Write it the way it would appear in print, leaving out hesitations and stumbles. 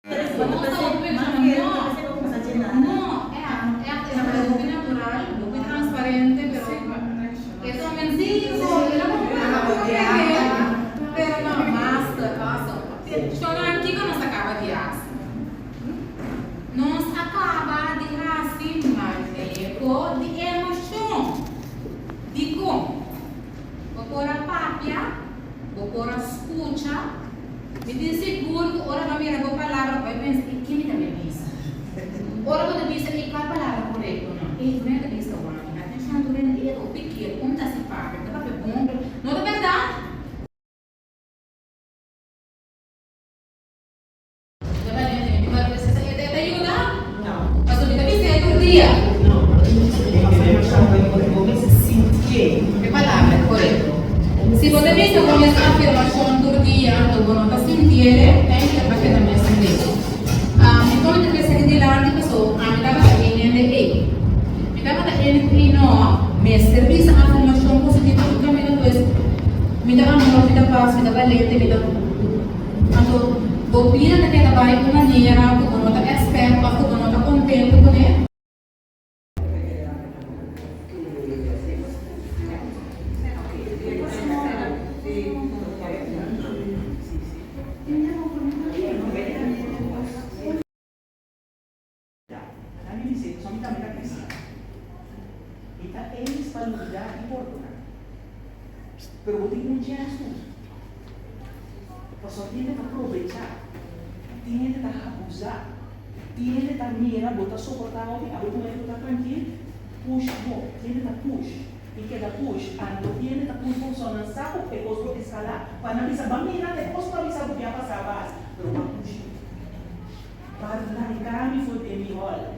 Vamos a golpe no, es golpe natural, golpe transparente, pero es un mensaje, pero não basta, passa. Então, aqui que nós acaba de aço. Nós acaba de assim, manejo de emoção. De como? Vou pôr a papia, vou pôr a escuta. Me diz seguro que ora vai virar a palavra, vai pensar, e quem me dá minha vista? Ora vou dizer, e qual a palavra correta? E não é da vista, atenção, do vendo, o pequeno, como está se paga, está para bom, não é verdade? ¿Qué palabra? Correcto. Si vos debes con esta afirmación todo día, tu bono te sintiere, es que para que también se entiende. Entonces, te pensé que de la arte pasó, me daba la N de E. Me daba la N de no, me servís a afirmación positiva, tu camino, pues, me daba amor, me daba paz, me daba lente, me daba. Então, vos piden que te vaya con una niña, tu bono te experto, tu bono te contento con él. Eles para lidar e ordenar. Pero vos tienes un chance. Você tem que aproveitar, tem que abusar, tem que mirar, botar suportar alguém, a botar está tranquilo, push bom, tem que push. E que da push, ando tem que push funcionando, sabe o que posso escalar, para não precisar, vamos mirar depois para avisar o que vai passar a base, pero para push. Para dar em caminho foi bem melhor.